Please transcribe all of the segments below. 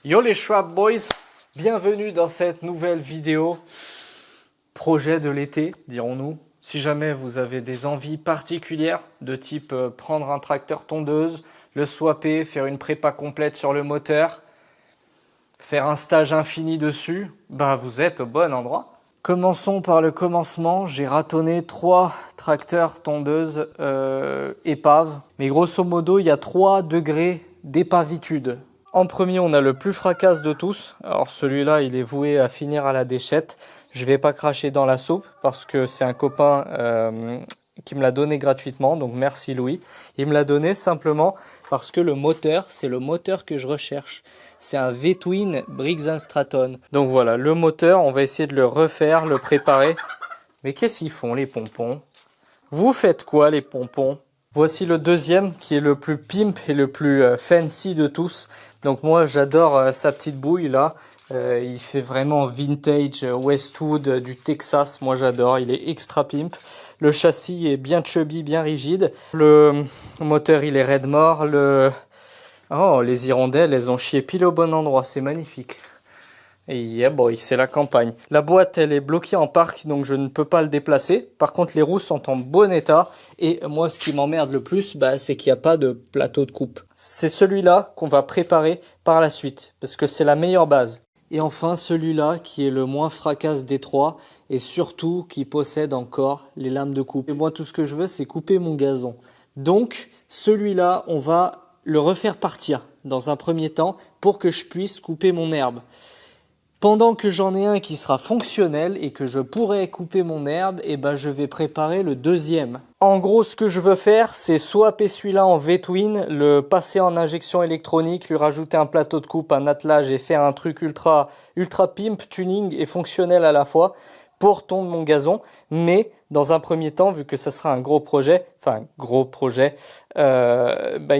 Yo les Schwab Boys, bienvenue dans cette nouvelle vidéo. Projet de l'été, dirons-nous. Si jamais vous avez des envies particulières de type prendre un tracteur tondeuse, le swapper, faire une prépa complète sur le moteur, faire un stage infini dessus, bah vous êtes au bon endroit. Commençons par le commencement. J'ai ratonné 3 tracteurs tondeuses épaves. Mais grosso modo, il y a 3 degrés d'épavitude. En premier, on a le plus fracasse de tous. Alors celui-là, il est voué à finir à la déchette. Je vais pas cracher dans la soupe parce que c'est un copain qui me l'a donné gratuitement. Donc merci Louis. Il me l'a donné simplement parce que le moteur, c'est le moteur que je recherche. C'est un V-Twin Briggs & Stratton. Donc voilà, le moteur, on va essayer de le refaire, le préparer. Mais qu'est-ce qu'ils font les pompons? Vous faites quoi les pompons? Voici le deuxième qui est le plus pimp et le plus fancy de tous. Donc moi j'adore sa petite bouille là. Il fait vraiment vintage Westwood du Texas. Moi j'adore, il est extra pimp. Le châssis est bien chubby, bien rigide. Le moteur il est Redmore. Oh, les hirondelles elles ont chié pile au bon endroit, c'est magnifique. Et yeah boy, c'est la campagne. La boîte, elle est bloquée en parc, donc je ne peux pas le déplacer. Par contre, les roues sont en bon état. Et moi, ce qui m'emmerde le plus, c'est qu'il n'y a pas de plateau de coupe. C'est celui-là qu'on va préparer par la suite, parce que c'est la meilleure base. Et enfin, celui-là, qui est le moins fracasse des 3, et surtout qui possède encore les lames de coupe. Et moi, tout ce que je veux, c'est couper mon gazon. Donc, celui-là, on va le refaire partir dans un premier temps pour que je puisse couper mon herbe. Pendant que j'en ai un qui sera fonctionnel et que je pourrai couper mon herbe, je vais préparer le deuxième. En gros, ce que je veux faire, c'est swapper celui-là en V-Twin, le passer en injection électronique, lui rajouter un plateau de coupe, un attelage et faire un truc ultra pimp, tuning et fonctionnel à la fois pour tondre mon gazon. Mais dans un premier temps, vu que ça sera un gros projet, il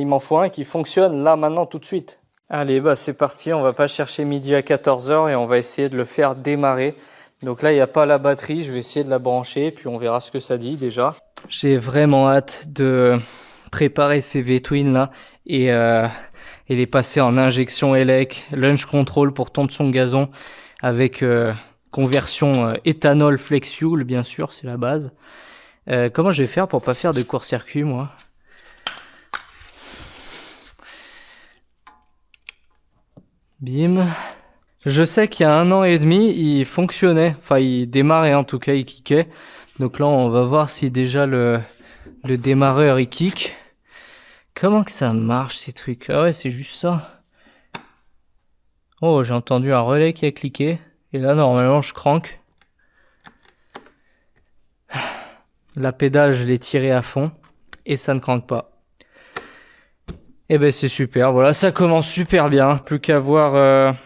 m'en faut un qui fonctionne là maintenant tout de suite. Allez, c'est parti, on va pas chercher midi à 14h et on va essayer de le faire démarrer. Donc là, il n'y a pas la batterie, je vais essayer de la brancher, puis on verra ce que ça dit déjà. J'ai vraiment hâte de préparer ces V-Twin là et les passer en injection élec, launch control pour tondre son gazon avec conversion éthanol flex fuel, bien sûr, c'est la base. Comment je vais faire pour pas faire de court-circuit, moi ? Bim. Je sais qu'il y a 1 an et demi, il fonctionnait. Enfin, il démarrait en tout cas, il kickait. Donc là, on va voir si déjà le démarreur, il kick. Comment que ça marche, ces trucs? Ah ouais, c'est juste ça. Oh, j'ai entendu un relais qui a cliqué. Et là, normalement, je crank. La pédale, je l'ai tirée à fond. Et ça ne crank pas. C'est super, voilà, ça commence super bien, plus qu'à voir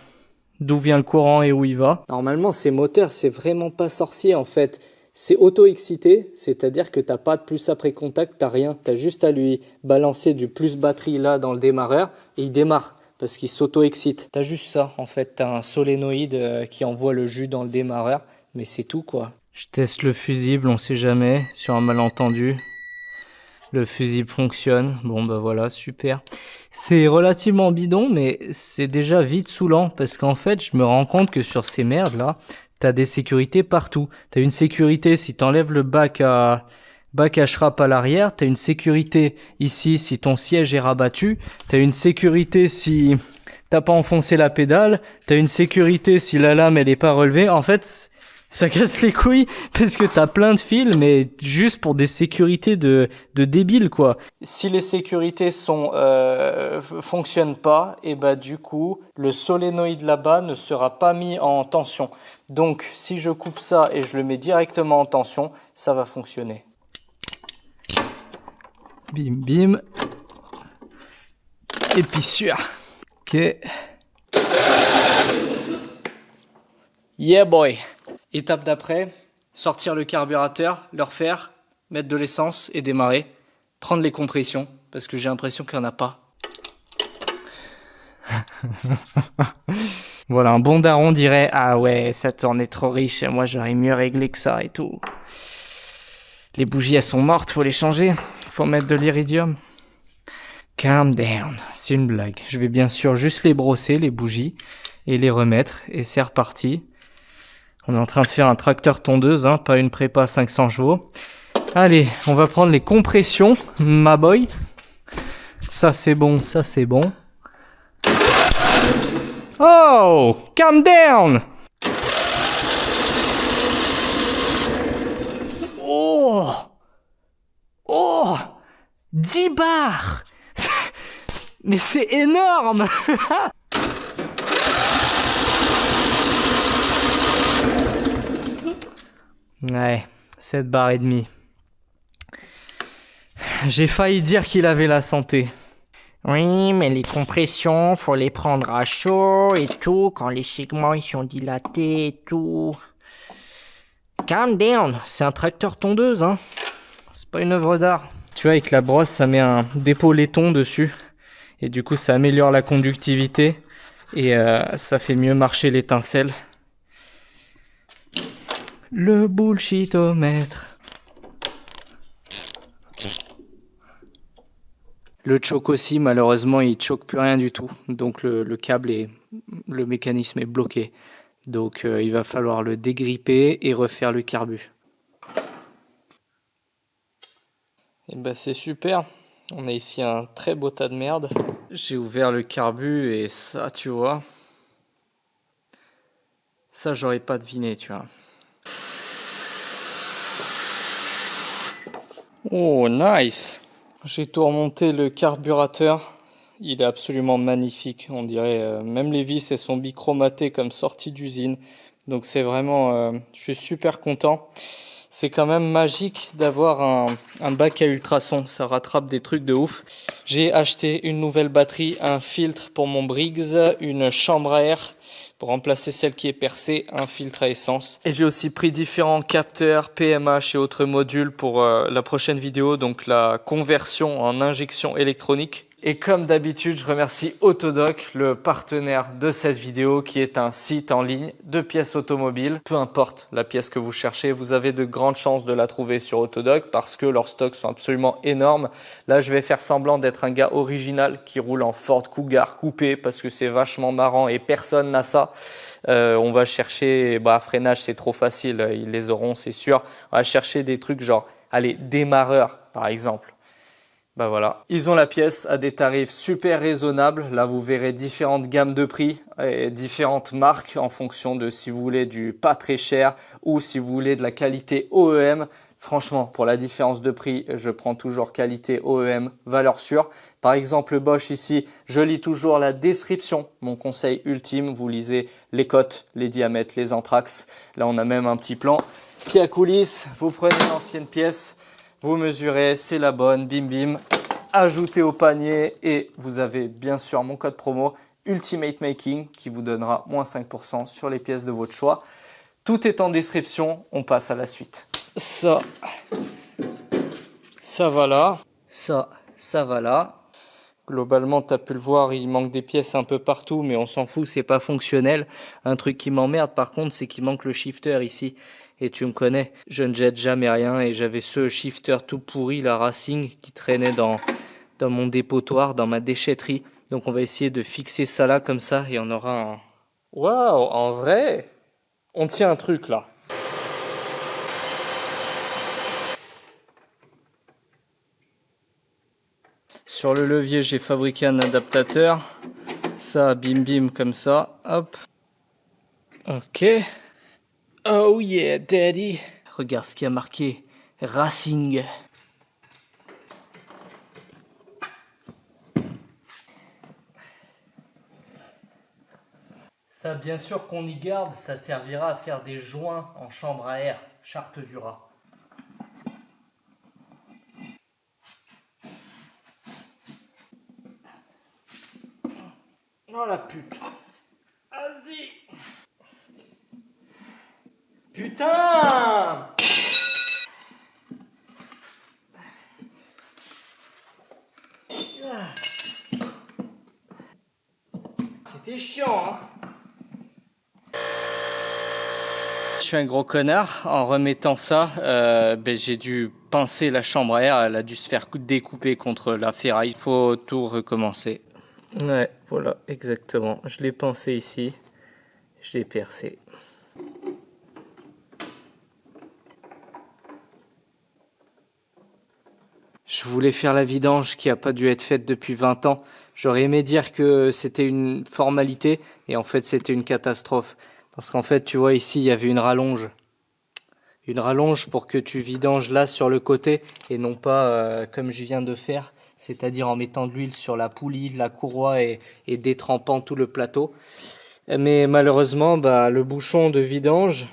d'où vient le courant et où il va. Normalement, ces moteurs, c'est vraiment pas sorcier en fait. C'est auto-excité, c'est-à-dire que t'as pas de plus après contact, t'as rien. T'as juste à lui balancer du plus batterie là dans le démarreur et il démarre parce qu'il s'auto-excite. T'as juste ça en fait, t'as un solénoïde qui envoie le jus dans le démarreur, mais c'est tout quoi. Je teste le fusible, on sait jamais, sur un malentendu. Le fusible fonctionne. Bon voilà, super. C'est relativement bidon, mais c'est déjà vite saoulant parce qu'en fait, je me rends compte que sur ces merdes là, t'as des sécurités partout. T'as une sécurité si t'enlèves le bac à strap à l'arrière. T'as une sécurité ici si ton siège est rabattu. T'as une sécurité si t'as pas enfoncé la pédale. T'as une sécurité si la lame elle est pas relevée. En fait, ça casse les couilles parce que t'as plein de fils, mais juste pour des sécurités de débiles, quoi. Si les sécurités fonctionnent pas, du coup, le solénoïde là-bas ne sera pas mis en tension. Donc, si je coupe ça et je le mets directement en tension, ça va fonctionner. Bim, bim. Et puis sûr. Ok. Yeah, boy. Étape d'après, sortir le carburateur, le refaire, mettre de l'essence et démarrer. Prendre les compressions, parce que j'ai l'impression qu'il n'y en a pas. Voilà, un bon daron dirait « Ah ouais, ça t'en est trop riche, moi j'aurais mieux réglé que ça et tout. » Les bougies, elles sont mortes, faut les changer. Faut mettre de l'iridium. Calm down, c'est une blague. Je vais bien sûr juste les brosser, les bougies, et les remettre, et c'est reparti. On est en train de faire un tracteur tondeuse, hein, pas une prépa 500 chevaux. Allez, on va prendre les compressions, ma boy. Ça c'est bon, ça c'est bon. Oh, calm down. Oh, oh, 10 bars. Mais c'est énorme. Ouais, 7 barres et demie. J'ai failli dire qu'il avait la santé. Oui, mais les compressions, faut les prendre à chaud et tout, quand les segments ils sont dilatés et tout. Calm down. C'est un tracteur tondeuse, hein. C'est pas une œuvre d'art. Tu vois, avec la brosse, ça met un dépôt laiton dessus. Et du coup, ça améliore la conductivité. Et ça fait mieux marcher l'étincelle. Le bullshitomètre. Le choke aussi, malheureusement, il choke plus rien du tout. Donc le câble est, le mécanisme est bloqué. Donc il va falloir le dégripper et refaire le carbu. Et ben c'est super. On a ici un très beau tas de merde. J'ai ouvert le carbu et ça, tu vois. Ça, j'aurais pas deviné, tu vois. Oh, nice! J'ai tout remonté le carburateur. Il est absolument magnifique. On dirait même les vis, elles sont bichromatées comme sorties d'usine. Donc c'est vraiment, je suis super content. C'est quand même magique d'avoir un bac à ultrasons. Ça rattrape des trucs de ouf. J'ai acheté une nouvelle batterie, un filtre pour mon Briggs, une chambre à air pour remplacer celle qui est percée, un filtre à essence. Et j'ai aussi pris différents capteurs, PMH et autres modules pour la prochaine vidéo, donc la conversion en injection électronique. Et comme d'habitude, je remercie Autodoc, le partenaire de cette vidéo, qui est un site en ligne de pièces automobiles. Peu importe la pièce que vous cherchez, vous avez de grandes chances de la trouver sur Autodoc parce que leurs stocks sont absolument énormes. Là, je vais faire semblant d'être un gars original qui roule en Ford Cougar coupé parce que c'est vachement marrant et personne n'a ça. On va chercher, freinage c'est trop facile, ils les auront c'est sûr. On va chercher des trucs genre, allez, démarreur par exemple. Bah voilà, ils ont la pièce à des tarifs super raisonnables. Là, vous verrez différentes gammes de prix et différentes marques en fonction de si vous voulez du pas très cher ou si vous voulez de la qualité OEM. Franchement, pour la différence de prix, je prends toujours qualité OEM, valeur sûre. Par exemple, Bosch ici, je lis toujours la description. Mon conseil ultime, vous lisez les cotes, les diamètres, les anthrax. Là, on a même un petit plan. Pied à coulisses, vous prenez l'ancienne pièce. Vous mesurez, c'est la bonne, bim bim, ajoutez au panier et vous avez bien sûr mon code promo Ultimate Making qui vous donnera moins 5% sur les pièces de votre choix. Tout est en description, on passe à la suite. Ça va là, ça va là. Globalement, tu as pu le voir, il manque des pièces un peu partout, mais on s'en fout, c'est pas fonctionnel. Un truc qui m'emmerde par contre, c'est qu'il manque le shifter ici. Et tu me connais, je ne jette jamais rien et j'avais ce shifter tout pourri, la Racing, qui traînait dans mon dépotoir, dans ma déchetterie. Donc on va essayer de fixer ça là comme ça et on aura un... Waouh, en vrai, on tient un truc là. Sur le levier, j'ai fabriqué un adaptateur. Ça, bim bim comme ça, hop. Ok. Oh yeah, daddy. Regarde ce qui a marqué Racing. Ça, bien sûr qu'on y garde, ça servira à faire des joints en chambre à air, charte du rat. Oh la pute. Vas-y. Putain! C'était chiant, hein? Je suis un gros connard. En remettant ça, j'ai dû pincé la chambre à air, elle a dû se faire découper contre la ferraille. Il faut tout recommencer. Ouais, voilà, exactement. Je l'ai pincé ici, je l'ai percé. Je voulais faire la vidange qui n'a pas dû être faite depuis 20 ans. J'aurais aimé dire que c'était une formalité et en fait c'était une catastrophe. Parce qu'en fait, tu vois ici, il y avait une rallonge. Une rallonge pour que tu vidanges là sur le côté et non pas comme je viens de faire. C'est-à-dire en mettant de l'huile sur la poulie, la courroie et détrempant tout le plateau. Mais malheureusement, le bouchon de vidange,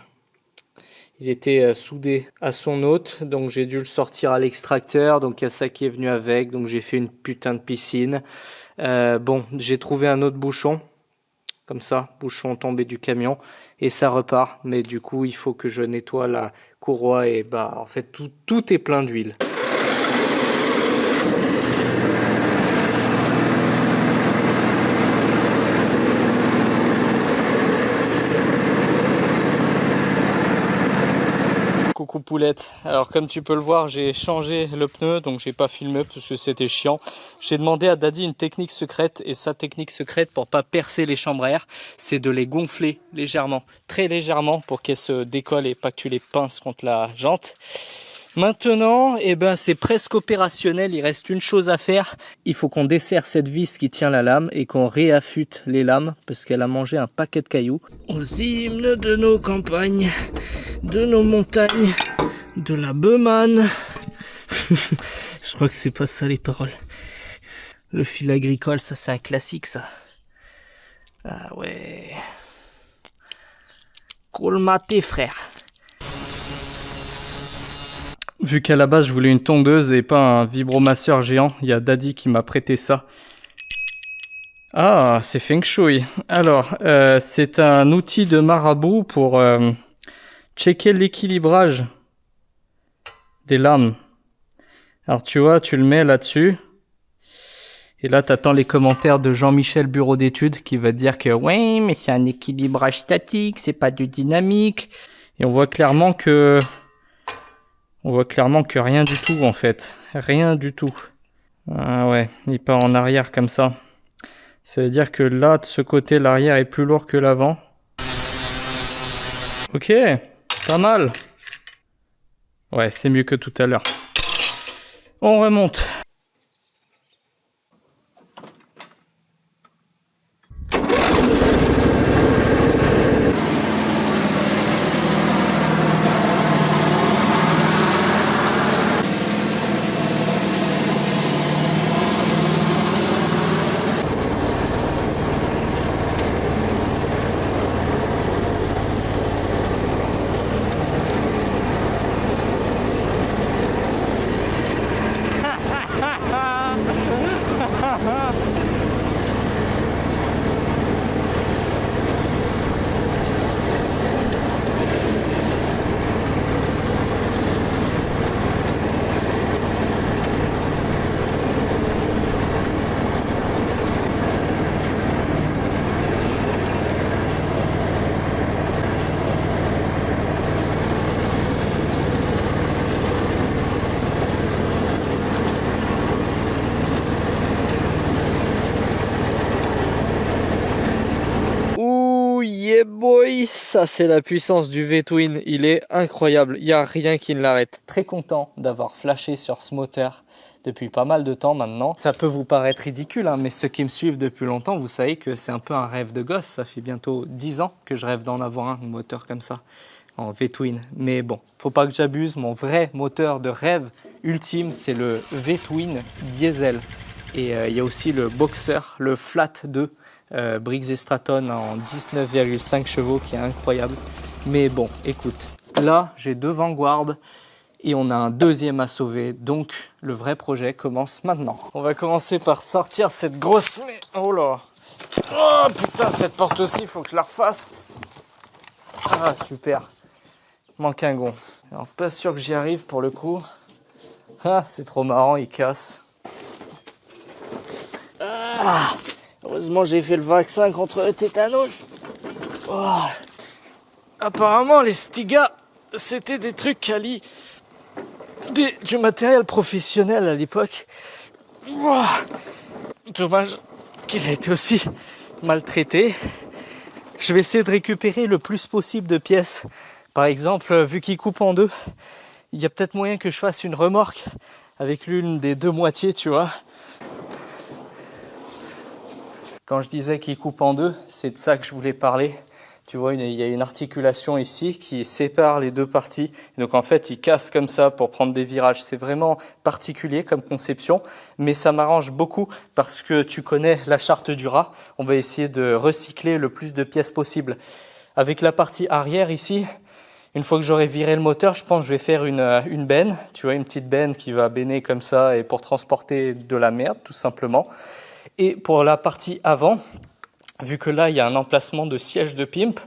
il était soudé à son hôte, donc j'ai dû le sortir à l'extracteur, donc il y a ça qui est venu avec, donc j'ai fait une putain de piscine. Bon, j'ai trouvé un autre bouchon, comme ça, bouchon tombé du camion, et ça repart, mais du coup il faut que je nettoie la courroie et en fait tout est plein d'huile. Coucou Poulette, alors comme tu peux le voir j'ai changé le pneu donc j'ai pas filmé parce que c'était chiant. J'ai demandé à Daddy une technique secrète et sa technique secrète pour pas percer les chambres à air c'est de les gonfler légèrement, très légèrement pour qu'elles se décollent et pas que tu les pinces contre la jante. Maintenant, c'est presque opérationnel, il reste une chose à faire. Il faut qu'on desserre cette vis qui tient la lame et qu'on réaffûte les lames parce qu'elle a mangé un paquet de cailloux. Aux hymnes de nos campagnes, de nos montagnes, de la Beumane. Je crois que c'est pas ça les paroles. Le fil agricole, ça c'est un classique ça. Ah ouais. Colmaté frère. Vu qu'à la base je voulais une tondeuse et pas un vibromasseur géant, il y a Daddy qui m'a prêté ça. Ah, c'est Feng Shui. Alors, c'est un outil de marabout pour checker l'équilibrage des lames. Alors tu vois, tu le mets là-dessus. Et là, t'attends les commentaires de Jean-Michel Bureau d'études qui va te dire que oui, mais c'est un équilibrage statique, c'est pas du dynamique. Et on voit clairement que rien du tout en fait. Rien du tout. Ah ouais, il part en arrière comme ça. Ça veut dire que là, de ce côté, l'arrière est plus lourd que l'avant. Ok, pas mal. Ouais, c'est mieux que tout à l'heure. On remonte. Yeah boy, ça c'est la puissance du V-Twin, il est incroyable, il n'y a rien qui ne l'arrête. Très content d'avoir flashé sur ce moteur depuis pas mal de temps maintenant. Ça peut vous paraître ridicule, hein, mais ceux qui me suivent depuis longtemps, vous savez que c'est un peu un rêve de gosse. Ça fait bientôt 10 ans que je rêve d'en avoir un moteur comme ça, en V-Twin. Mais bon, faut pas que j'abuse, mon vrai moteur de rêve ultime, c'est le V-Twin diesel. Et il y a aussi le Boxer, le Flat 2. Briggs & Stratton en 19,5 chevaux qui est incroyable. Mais bon, écoute, là j'ai 2 Vanguard et on a un deuxième à sauver, donc le vrai projet commence maintenant. On va commencer par sortir cette grosse... Oh là! Oh putain, cette porte aussi, il faut que je la refasse. Ah super, manque un gond. Alors pas sûr que j'y arrive pour le coup. Ah, c'est trop marrant, il casse. Ah, heureusement j'ai fait le vaccin contre le tétanos. Oh. Apparemment les Stiga c'était des trucs quali du matériel professionnel à l'époque. Ouah, dommage qu'il a été aussi maltraité. Je vais essayer de récupérer le plus possible de pièces. Par exemple, vu qu'il coupe en deux, il y a peut-être moyen que je fasse une remorque avec l'une des deux moitiés, tu vois. Quand je disais qu'il coupe en deux, c'est de ça que je voulais parler. Tu vois, il y a une articulation ici qui sépare les deux parties. Donc en fait, il casse comme ça pour prendre des virages. C'est vraiment particulier comme conception, mais ça m'arrange beaucoup parce que tu connais la charte du rat. On va essayer de recycler le plus de pièces possible. Avec la partie arrière ici, une fois que j'aurai viré le moteur, je pense que je vais faire une benne. Tu vois, une petite benne qui va benner comme ça et pour transporter de la merde, tout simplement. Et pour la partie avant, vu que là, il y a un emplacement de siège de pimp,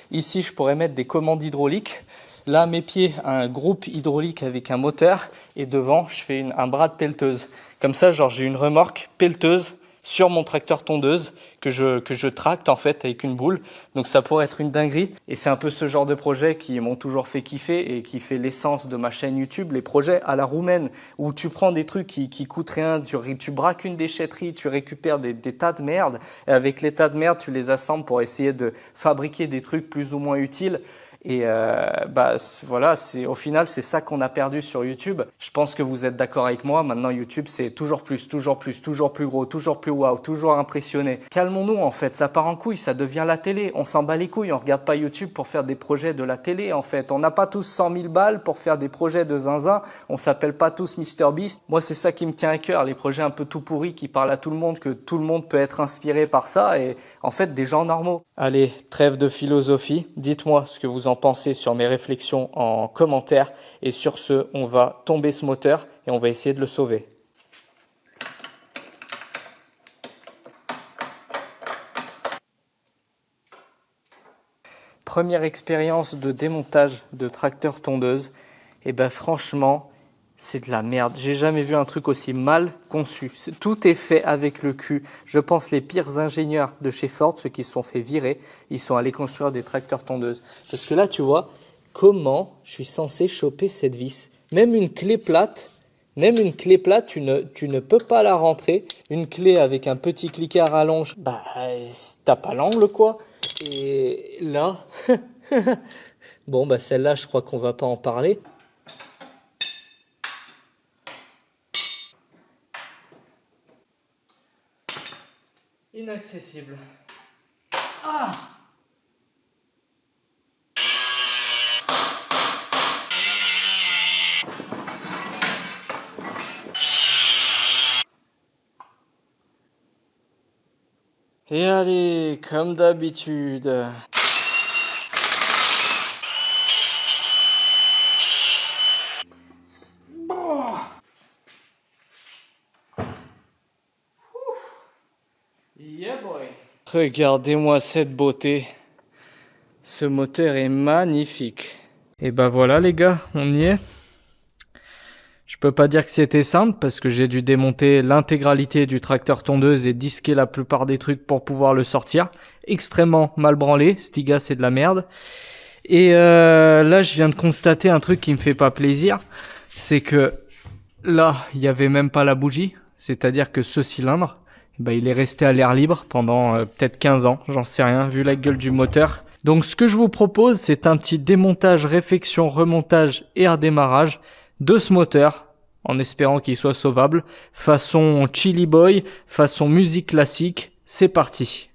ici, je pourrais mettre des commandes hydrauliques. Là, mes pieds, un groupe hydraulique avec un moteur. Et devant, je fais un bras de pelleteuse. Comme ça, genre, j'ai une remorque pelleteuse sur mon tracteur tondeuse que je tracte en fait avec une boule. Donc ça pourrait être une dinguerie. Et c'est un peu ce genre de projet qui m'ont toujours fait kiffer et qui fait l'essence de ma chaîne YouTube. Les projets à la roumaine où tu prends des trucs qui coûtent rien, tu braques une déchetterie, tu récupères des tas de merde. Et avec les tas de merde, tu les assembles pour essayer de fabriquer des trucs plus ou moins utiles. Et voilà, au final, c'est ça qu'on a perdu sur YouTube. Je pense que vous êtes d'accord avec moi. Maintenant, YouTube, c'est toujours plus, toujours plus gros, toujours plus waouh, toujours impressionné. Calmons-nous, en fait. Ça part en couille, ça devient la télé. On s'en bat les couilles. On regarde pas YouTube pour faire des projets de la télé, en fait. On n'a pas tous 100 000 balles pour faire des projets de zinzin. On s'appelle pas tous MrBeast. Moi, c'est ça qui me tient à cœur. Les projets un peu tout pourris qui parlent à tout le monde, que tout le monde peut être inspiré par ça. Et en fait, des gens normaux. Allez, trêve de philosophie. Dites-moi ce que vous en pensez sur mes réflexions en commentaire. Et sur ce, on va tomber ce moteur et on va essayer de le sauver. Première expérience de démontage de tracteur tondeuse. Et ben franchement, c'est de la merde. J'ai jamais vu un truc aussi mal conçu. Tout est fait avec le cul. Je pense les pires ingénieurs de chez Ford, ceux qui se sont fait virer, ils sont allés construire des tracteurs tondeuses. Parce que là, tu vois, comment je suis censé choper cette vis? Même une clé plate, tu ne peux pas la rentrer. Une clé avec un petit cliquet à rallonge, bah, t'as pas l'angle, quoi. Et là, bon, bah, celle-là, je crois qu'on va pas en parler. Inaccessible. Ah! Et allez, comme d'habitude. Yeah boy. Regardez-moi cette beauté. Ce moteur est magnifique. Et ben voilà les gars, on y est. Je peux pas dire que c'était simple parce que j'ai dû démonter l'intégralité du tracteur tondeuse et disquer la plupart des trucs pour pouvoir le sortir. Extrêmement mal branlé, Stiga c'est de la merde. Et là je viens de constater un truc qui me fait pas plaisir. C'est que là il y avait même pas la bougie. C'est-à-dire que ce cylindre, bah, il est resté à l'air libre pendant peut-être 15 ans, j'en sais rien, vu la gueule du moteur. Donc ce que je vous propose, c'est un petit démontage, réfection, remontage et redémarrage de ce moteur, en espérant qu'il soit sauvable, façon Chili Boy, façon musique classique. C'est parti.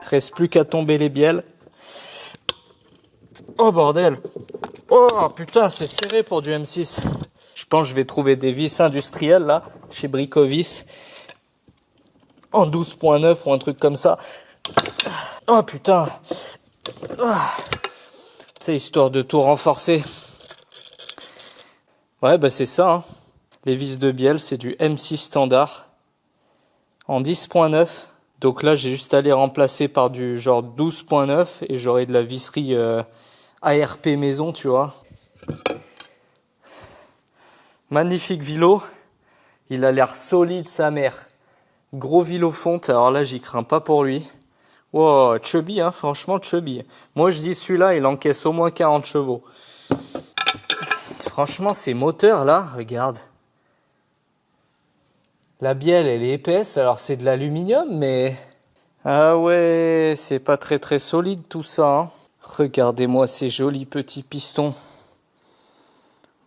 Reste plus qu'à tomber les bielles. Oh bordel. Oh putain, c'est serré pour du M6. Je pense que je vais trouver des vis industrielles là, chez Bricovis. En 12.9 ou un truc comme ça. Oh putain. C'est histoire de tout renforcer. Ouais, bah c'est ça. Hein. Les vis de bielle, c'est du M6 standard. En 10.9. Donc là, j'ai juste à les remplacer par du genre 12.9 et j'aurai de la visserie ARP maison, tu vois. Magnifique vilo. Il a l'air solide, sa mère. Gros vilo fonte. Alors là, j'y crains pas pour lui. Wow, chubby, hein, franchement chubby. Moi, je dis celui-là, il encaisse au moins 40 chevaux. Franchement, ces moteurs là, regarde. La bielle, elle est épaisse, alors c'est de l'aluminium, mais... Ah ouais, c'est pas très très solide tout ça. Hein. Regardez-moi ces jolis petits pistons.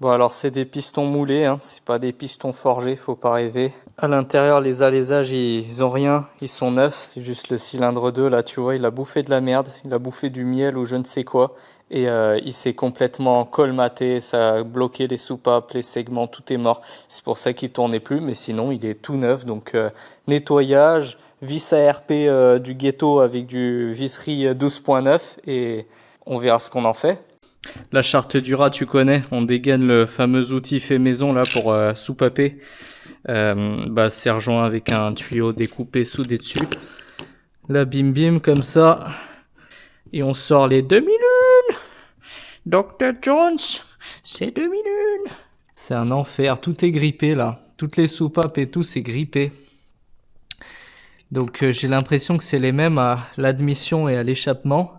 Bon, alors c'est des pistons moulés, hein. C'est pas des pistons forgés, faut pas rêver. À l'intérieur, les alaisages, ils ont rien, ils sont neufs. C'est juste le cylindre 2, là, tu vois, il a bouffé de la merde. Il a bouffé du miel ou je ne sais quoi. Et il s'est complètement colmaté, ça a bloqué les soupapes, les segments, tout est mort. C'est pour ça qu'il tournait plus, mais sinon il est tout neuf. Donc nettoyage, vis ARP du ghetto avec du visserie 12.9 et on verra ce qu'on en fait. La charte du rat, tu connais, on dégaine le fameux outil fait maison là pour soupaper. C'est rejoint avec un tuyau découpé soudé dessus. Là, bim bim comme ça. Et on sort les demi-lunes. Dr Jones, c'est demi-lunes. C'est un enfer, tout est grippé là. Toutes les soupapes et tout, c'est grippé. Donc j'ai l'impression que c'est les mêmes à l'admission et à l'échappement.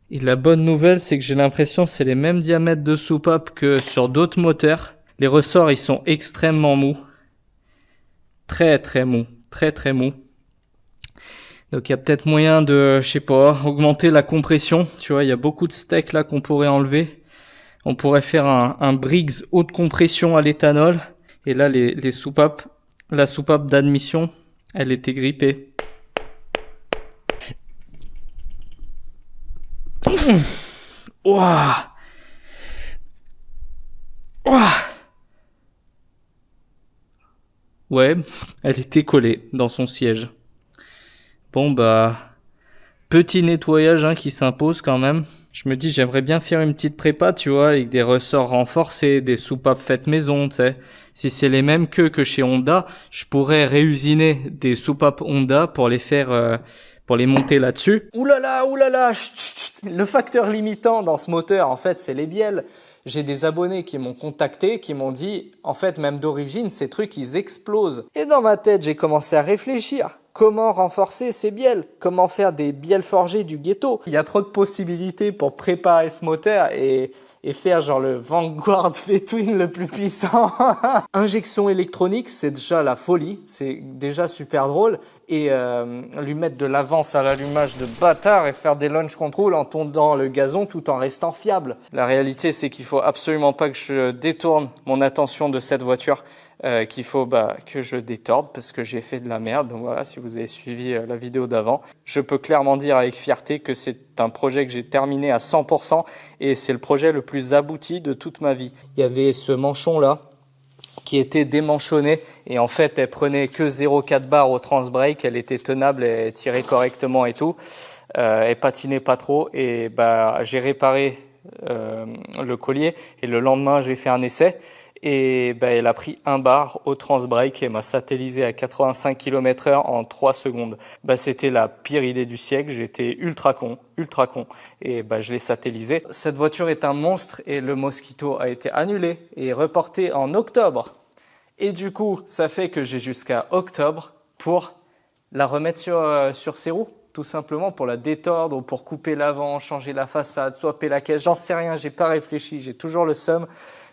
Et la bonne nouvelle, c'est que j'ai l'impression que c'est les mêmes diamètres de soupape que sur d'autres moteurs. Les ressorts, ils sont extrêmement mous. Très très mous, très très mous. Donc il y a peut-être moyen de, je sais pas, augmenter la compression. Tu vois, il y a beaucoup de steaks là qu'on pourrait enlever. On pourrait faire un Briggs haute compression à l'éthanol. Et là, les soupapes, la soupape d'admission, elle était grippée. Ouah. Ouah. Ouais, elle était collée dans son siège. Bon bah, petit nettoyage hein, qui s'impose quand même. Je me dis j'aimerais bien faire une petite prépa, tu vois, avec des ressorts renforcés, des soupapes faites maison, tu sais. Si c'est les mêmes que chez Honda, je pourrais réusiner des soupapes Honda pour les faire, pour les monter là-dessus. Oulala, chut, chut. Le facteur limitant dans ce moteur, en fait, c'est les bielles. J'ai des abonnés qui m'ont contacté, qui m'ont dit, en fait, même d'origine, ces trucs, ils explosent. Et dans ma tête, j'ai commencé à réfléchir. Comment renforcer ces bielles? Comment faire des bielles forgées du ghetto? Il y a trop de possibilités pour préparer ce moteur et faire genre le Vanguard V-Twin le plus puissant. Injection électronique, c'est déjà la folie. C'est déjà super drôle. Et lui mettre de l'avance à l'allumage de bâtard et faire des launch control en tondant le gazon tout en restant fiable. La réalité, c'est qu'il faut absolument pas que je détourne mon attention de cette voiture. Qu'il faut que je détorde parce que j'ai fait de la merde. Donc voilà, si vous avez suivi la vidéo d'avant, je peux clairement dire avec fierté que c'est un projet que j'ai terminé à 100% et c'est le projet le plus abouti de toute ma vie. Il y avait ce manchon là qui était démanchonné et en fait elle prenait que 0,4 bar au transbrake, elle était tenable, elle tirait correctement et tout, elle patinait pas trop et j'ai réparé le collier et le lendemain j'ai fait un essai. Et elle a pris 1 bar au transbrake et m'a satellisé à 85 km/h en 3 secondes. C'était la pire idée du siècle, j'étais ultra con. Et je l'ai satellisé. Cette voiture est un monstre et le Mosquito a été annulé et reporté en octobre. Et du coup, ça fait que j'ai jusqu'à octobre pour la remettre sur ses roues. tout simplement pour la détordre ou pour couper l'avant, changer la façade, swapper la caisse, j'en sais rien, j'ai pas réfléchi, j'ai toujours le seum.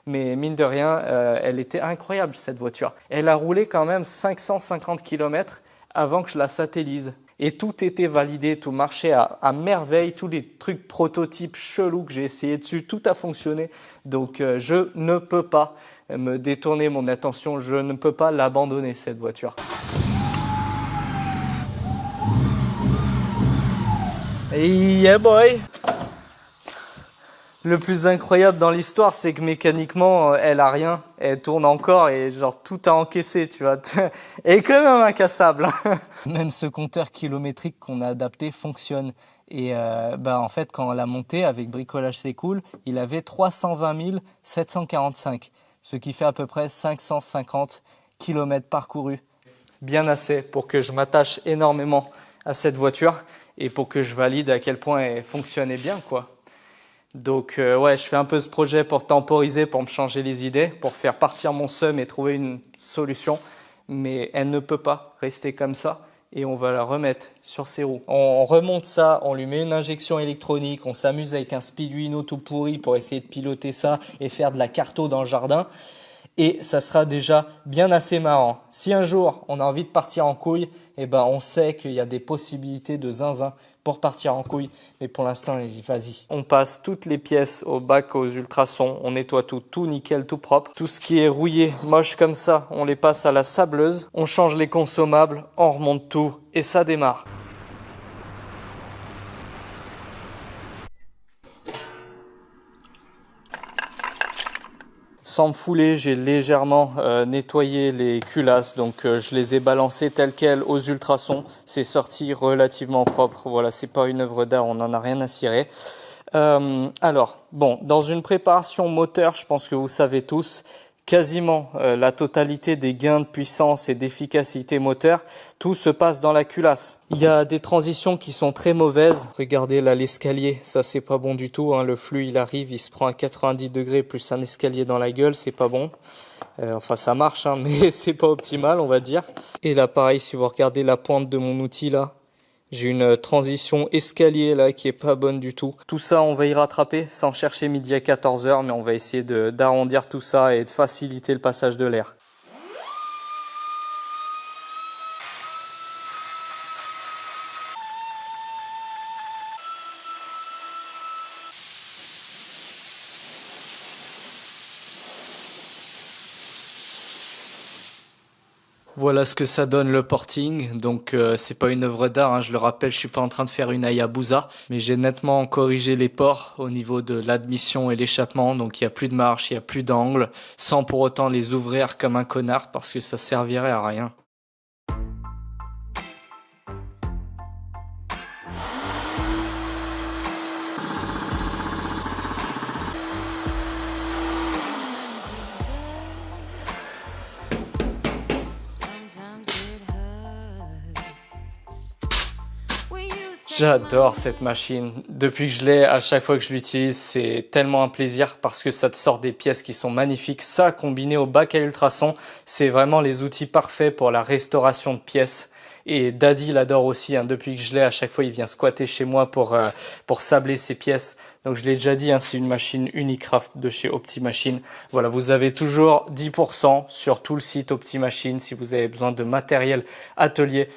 Mais mine de rien, elle était incroyable cette voiture. Elle a roulé quand même 550 km avant que je la satellise. Et tout était validé, tout marchait à merveille, tous les trucs prototypes chelous que j'ai essayé dessus, tout a fonctionné. Donc je ne peux pas me détourner mon attention, je ne peux pas l'abandonner cette voiture. Yeah boy! Le plus incroyable dans l'histoire, c'est que mécaniquement, elle a rien. Elle tourne encore et genre tout a encaissé, tu vois. Elle est quand même incassable. Même ce compteur kilométrique qu'on a adapté fonctionne. Et en fait, quand on l'a monté avec Bricolage C'est Cool, il avait 320 745, ce qui fait à peu près 550 km parcourus. Bien assez pour que je m'attache énormément à cette voiture et pour que je valide à quel point elle fonctionnait bien, quoi. Donc ouais, je fais un peu ce projet pour temporiser, pour me changer les idées, pour faire partir mon seum et trouver une solution. Mais elle ne peut pas rester comme ça et on va la remettre sur ses roues. On remonte ça, on lui met une injection électronique, on s'amuse avec un Speeduino tout pourri pour essayer de piloter ça et faire de la carto dans le jardin. Et ça sera déjà bien assez marrant. Si un jour on a envie de partir en couille, on sait qu'il y a des possibilités de zinzin pour partir en couille. Mais pour l'instant, vas-y. On passe toutes les pièces au bac aux ultrasons. On nettoie tout nickel, tout propre. Tout ce qui est rouillé, moche comme ça, on les passe à la sableuse. On change les consommables, on remonte tout et ça démarre. Sans me fouler, j'ai légèrement nettoyé les culasses, donc je les ai balancées telles quelles aux ultrasons. C'est sorti relativement propre, voilà, c'est pas une œuvre d'art, on n'en a rien à cirer. Dans une préparation moteur, je pense que vous savez tous, quasiment la totalité des gains de puissance et d'efficacité moteur, tout se passe dans la culasse. Il y a des transitions qui sont très mauvaises. Regardez là l'escalier, ça c'est pas bon du tout, hein. Le flux il arrive, il se prend à 90 degrés plus un escalier dans la gueule, c'est pas bon. Enfin ça marche, hein, mais c'est pas optimal on va dire. Et là pareil, si vous regardez la pointe de mon outil là, j'ai une transition escalier là qui est pas bonne du tout. Tout ça, on va y rattraper sans chercher midi à 14h, mais on va essayer d'arrondir tout ça et de faciliter le passage de l'air. Voilà ce que ça donne le porting, donc c'est pas une œuvre d'art, hein, je le rappelle, je suis pas en train de faire une Hayabusa, mais j'ai nettement corrigé les ports au niveau de l'admission et l'échappement, donc il y a plus de marche, il y a plus d'angle, sans pour autant les ouvrir comme un connard parce que ça servirait à rien. J'adore cette machine. Depuis que je l'ai, à chaque fois que je l'utilise, c'est tellement un plaisir parce que ça te sort des pièces qui sont magnifiques. Ça, combiné au bac à ultrasons, c'est vraiment les outils parfaits pour la restauration de pièces. Et Daddy l'adore aussi, hein. Depuis que je l'ai, à chaque fois, il vient squatter chez moi pour sabler ses pièces. Donc je l'ai déjà dit, hein, c'est une machine Unicraft de chez Optimachine. Voilà, vous avez toujours 10% sur tout le site Optimachine si vous avez besoin de matériel atelier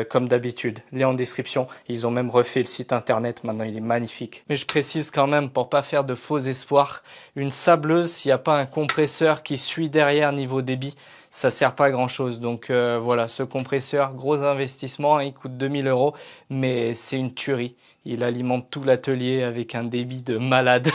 comme d'habitude. Lien en description. Ils ont même refait le site internet, maintenant il est magnifique. Mais je précise quand même, pour pas faire de faux espoirs, une sableuse, s'il n'y a pas un compresseur qui suit derrière niveau débit, ça sert pas à grand chose. Donc voilà, ce compresseur, gros investissement, il coûte 2000 €, mais c'est une tuerie. Il alimente tout l'atelier avec un débit de malade.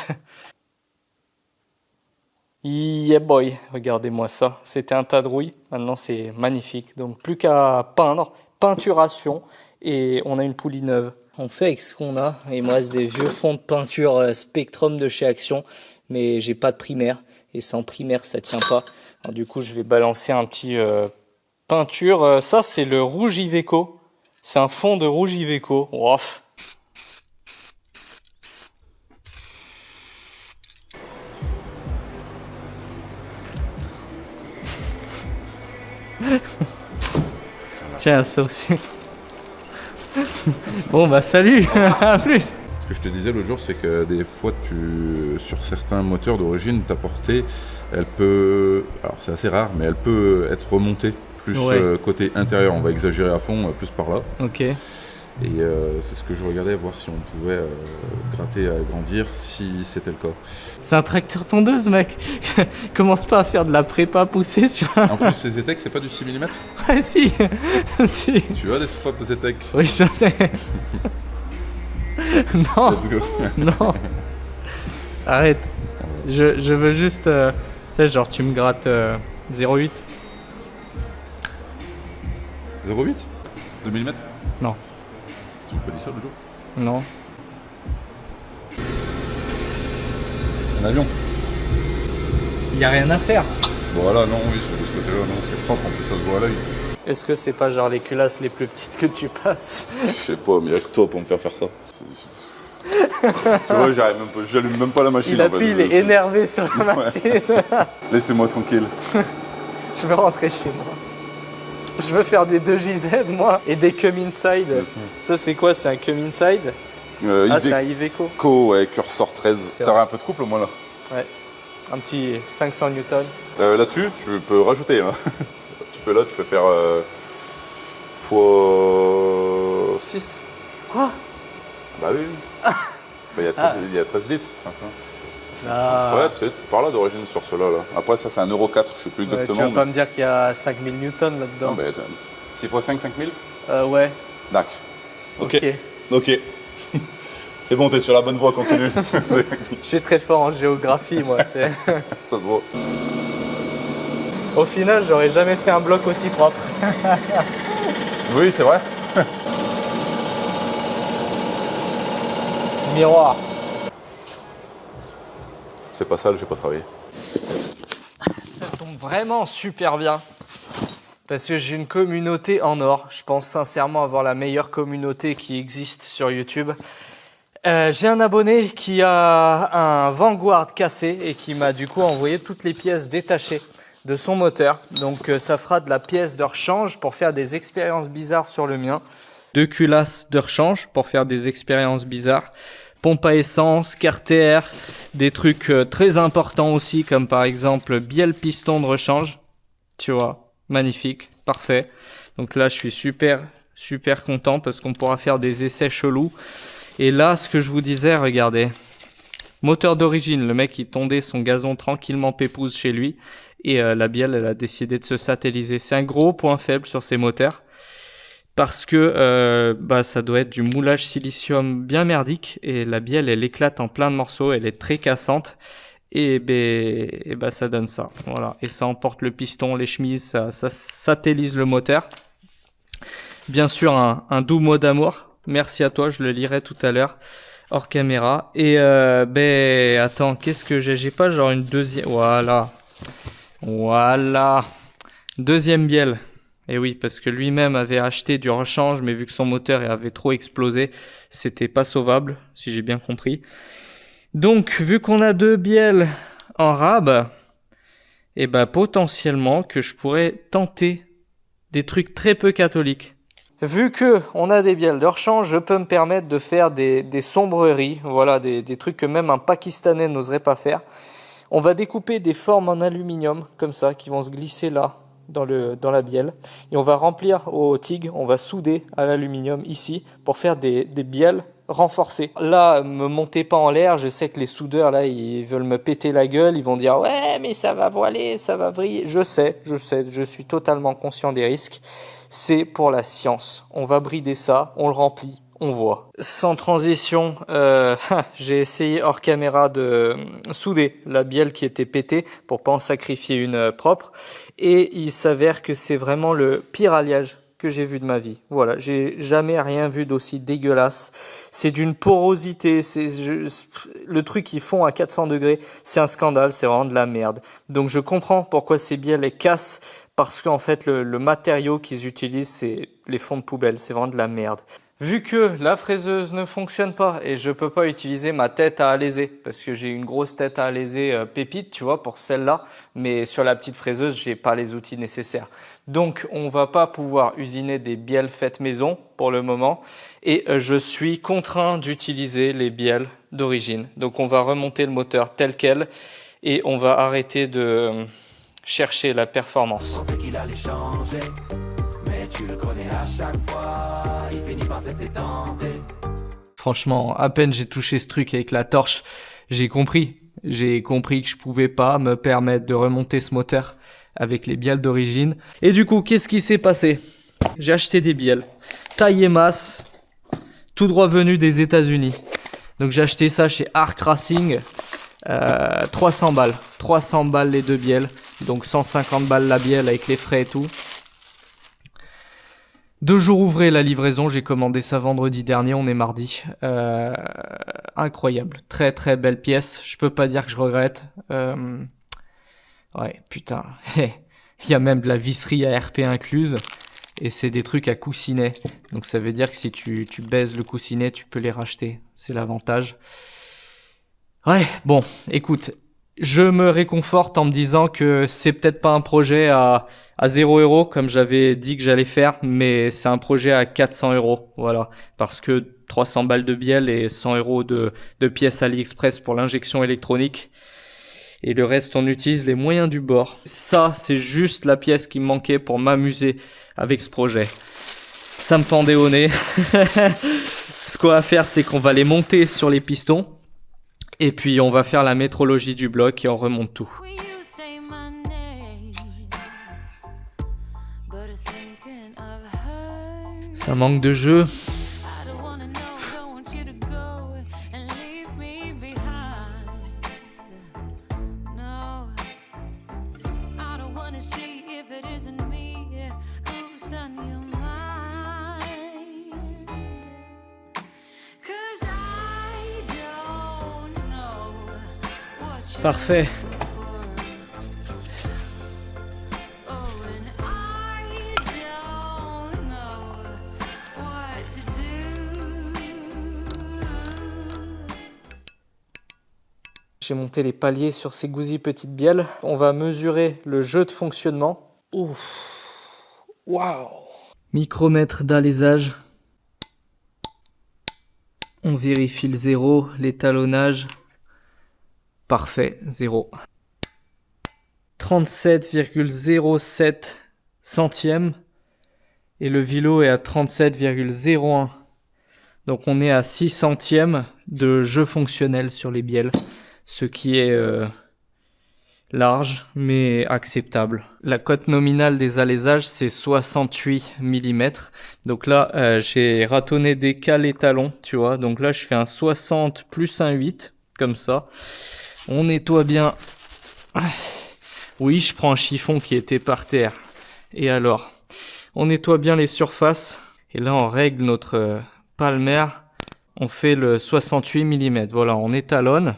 Yeah boy, regardez-moi ça. C'était un tas de rouille, maintenant c'est magnifique. Donc plus qu'à peindre, peinturation et on a une poulie neuve. On fait avec ce qu'on a. Il me reste des vieux fonds de peinture Spectrum de chez Action, mais j'ai pas de primaire et sans primaire ça tient pas. Alors, du coup je vais balancer un petit peinture. Ça c'est le rouge Iveco. C'est un fond de rouge Iveco. Ouf. Tiens, ça aussi. Bon bah salut, à plus. Ce que je te disais l'autre jour, c'est que des fois, sur certains moteurs d'origine, ta portée, elle peut, alors c'est assez rare, mais elle peut être remontée plus côté intérieur. On va exagérer à fond, plus par là. Ok. Et c'est ce que je regardais, voir si on pouvait gratter, agrandir, si c'était le cas. C'est un tracteur tondeuse, mec. Commence pas à faire de la prépa poussée sur un... En plus, ces Zetec, c'est pas du 6 mm. Ouais, si. Si. Tu as des spots de Zetec? Oui, j'en ai. Non. Let's go. Non. Arrête. Je veux juste... tu sais, genre, tu me grattes 0,8. 0,8 2 mm? Non. Tu m'as pas dit ça l'autre jour? Non. Un avion. Y a rien à faire. Voilà, non, oui, sur ce côté-là, non, c'est propre, en plus ça se voit à l'œil. Est-ce que c'est pas genre les culasses les plus petites que tu passes? Je sais pas, mais y'a que toi pour me faire ça. Tu vois, j'allume même pas la machine. Il appuie, il est énervé sur la machine. Laissez-moi tranquille. Je veux rentrer chez moi. Je veux faire des 2JZ, moi, et des come inside. Ça, c'est quoi? C'est un come inside? C'est un Iveco. Ouais, cursor 13. T'aurais un peu de couple au moins là. Ouais. Un petit 500 newtons. Là-dessus, tu peux rajouter. Hein. Tu peux faire fois 6. Quoi? Bah oui. Il y a 13 litres, 500. Ah. Ouais, c'est par là d'origine sur cela. Là. Après, ça, c'est un 1,4 €, je sais plus exactement. Tu vas pas me dire qu'il y a 5000 newtons là-dedans? Non, mais 6 x 5, 5000? Ouais. D'accord. Ok. C'est bon, t'es sur la bonne voie, continue. Je suis très fort en géographie, moi. Ça se voit. Au final, j'aurais jamais fait un bloc aussi propre. Oui, c'est vrai. Miroir. C'est pas sale, j'ai pas travaillé. Ça tombe vraiment super bien. Parce que j'ai une communauté en or. Je pense sincèrement avoir la meilleure communauté qui existe sur YouTube. J'ai un abonné qui a un Vanguard cassé et qui m'a du coup envoyé toutes les pièces détachées de son moteur. Donc ça fera de la pièce de rechange pour faire des expériences bizarres sur le mien. 2 culasses de rechange pour faire des expériences bizarres. Pompe à essence, carter, des trucs très importants aussi comme par exemple bielle piston de rechange. Tu vois, magnifique, parfait. Donc là je suis super content parce qu'on pourra faire des essais chelous. Et là, ce que je vous disais, regardez, moteur d'origine, le mec il tondait son gazon tranquillement pépouze chez lui et la bielle elle a décidé de se satelliser. C'est un gros point faible sur ces moteurs parce que ça doit être du moulage silicium bien merdique et la bielle elle éclate en plein de morceaux, elle est très cassante et ça donne ça. Voilà, et ça emporte le piston, les chemises, ça satellise le moteur. Bien sûr un doux mot d'amour. Merci à toi, je le lirai tout à l'heure hors caméra. Et attends, qu'est-ce que j'ai pas genre une deuxième... Voilà. Deuxième bielle. Et oui, parce que lui-même avait acheté du rechange, mais vu que son moteur avait trop explosé, c'était pas sauvable, si j'ai bien compris. Donc, vu qu'on a 2 bielles en rab, potentiellement que je pourrais tenter des trucs très peu catholiques. Vu que on a des bielles de rechange, je peux me permettre de faire des sombreries, voilà, des trucs que même un Pakistanais n'oserait pas faire. On va découper des formes en aluminium, comme ça, qui vont se glisser là, dans la bielle. Et on va remplir au TIG, on va souder à l'aluminium ici, pour faire des bielles renforcées. Là, me montez pas en l'air, je sais que les soudeurs, là, ils veulent me péter la gueule, ils vont dire « Ouais, mais ça va voiler, ça va vriller ». Je sais, je suis totalement conscient des risques. C'est pour la science. On va brider ça, on le remplit, on voit. Sans transition, j'ai essayé hors caméra de souder la bielle qui était pétée pour pas en sacrifier une propre. Et il s'avère que c'est vraiment le pire alliage que j'ai vu de ma vie. Voilà, j'ai jamais rien vu d'aussi dégueulasse. C'est d'une porosité, le truc qu'ils font à 400 degrés, c'est un scandale, c'est vraiment de la merde. Donc je comprends pourquoi ces bielles cassent. Parce qu'en fait, le matériau qu'ils utilisent, c'est les fonds de poubelle. C'est vraiment de la merde. Vu que la fraiseuse ne fonctionne pas et je peux pas utiliser ma tête à alaiser parce que j'ai une grosse tête à alaiser pépite, tu vois, pour celle-là, mais sur la petite fraiseuse, j'ai pas les outils nécessaires. Donc, on va pas pouvoir usiner des bielles faites maison pour le moment et je suis contraint d'utiliser les bielles d'origine. Donc, on va remonter le moteur tel quel et on va arrêter de chercher la performance. Mais tu le connais à chaque fois, il finit par se laisser tenter. Franchement, à peine j'ai touché ce truc avec la torche, j'ai compris que je pouvais pas me permettre de remonter ce moteur avec les bielles d'origine. Et du coup, qu'est-ce qui s'est passé? J'ai acheté des bielles, taille et masse, tout droit venu des États-Unis. Donc j'ai acheté ça chez Arc Racing, 300 balles. 300 balles les deux bielles, donc 150 balles la bielle avec les frais et tout. 2 jours ouvrés la livraison, j'ai commandé ça vendredi dernier, on est mardi. Incroyable, très très belle pièce, je peux pas dire que je regrette. Ouais, putain, il y a même de la visserie ARP incluse et c'est des trucs à coussinet. Donc ça veut dire que si tu baises le coussinet, tu peux les racheter, c'est l'avantage. Ouais, bon, écoute, je me réconforte en me disant que c'est peut-être pas un projet à 0 € comme j'avais dit que j'allais faire, mais c'est un projet à 400 €, voilà, parce que 300 balles de bielle et 100 € de pièces AliExpress pour l'injection électronique, et le reste on utilise les moyens du bord. Ça, c'est juste la pièce qui me manquait pour m'amuser avec ce projet. Ça me pendait au nez. Ce qu'on va faire, c'est qu'on va les monter sur les pistons. Et puis on va faire la métrologie du bloc et on remonte tout. Ça manque de jeu. Parfait. J'ai monté les paliers sur ces gousy petites bielles. On va mesurer le jeu de fonctionnement. Ouf. Waouh. Micromètre d'alésage. On vérifie le zéro, l'étalonnage. Parfait, 0. 37,07 centièmes et le vilo est à 37,01. Donc on est à 6 centièmes de jeu fonctionnel sur les bielles, ce qui est large mais acceptable. La cote nominale des alaisages c'est 68 mm. Donc là j'ai ratonné des cales et talons, tu vois. Donc là je fais un 60 plus un 8 comme ça. On nettoie bien. Oui, je prends un chiffon qui était par terre. Et alors, on nettoie bien les surfaces. Et là, on règle notre palmer. On fait le 68 mm. Voilà, on étalonne.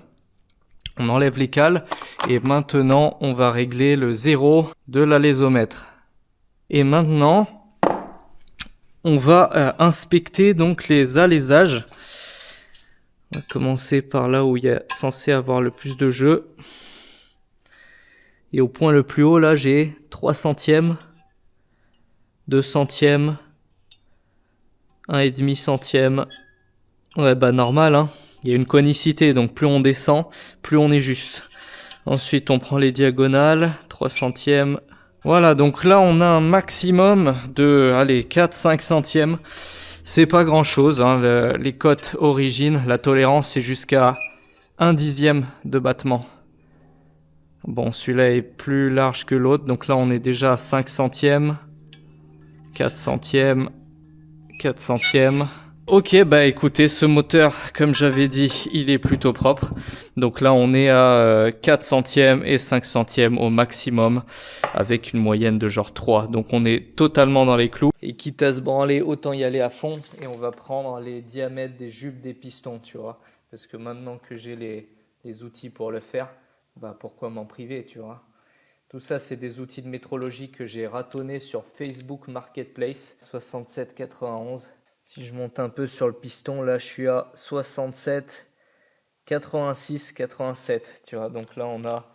On enlève les cales. Et maintenant, on va régler le 0 de l'alésomètre. Et maintenant, on va inspecter donc les alaisages. On va commencer par là où il est censé avoir le plus de jeu. Et au point le plus haut, là, j'ai 3 centièmes, 2 centièmes, 1,5 centième. Ouais, bah normal, hein. Il y a une conicité, donc plus on descend, plus on est juste. Ensuite, on prend les diagonales, 3 centièmes. Voilà, donc là, on a un maximum de, allez, 4-5 centièmes. C'est pas grand chose, hein. Les cotes origine, la tolérance c'est jusqu'à 1/10 de battement. Bon, celui-là est plus large que l'autre, donc là on est déjà à 5 centièmes, 4 centièmes, 4 centièmes. Ok, bah écoutez, ce moteur, comme j'avais dit, il est plutôt propre. Donc là on est à 4 centièmes et 5 centièmes au maximum, avec une moyenne de genre 3. Donc on est totalement dans les clous. Et quitte à se branler, autant y aller à fond. Et on va prendre les diamètres des jupes des pistons, tu vois. Parce que maintenant que j'ai les outils pour le faire, bah pourquoi m'en priver, tu vois. Tout ça, c'est des outils de métrologie que j'ai ratonnés sur Facebook Marketplace, 67,91. Si je monte un peu sur le piston, là je suis à 67, 86, 87. Tu vois, donc là on a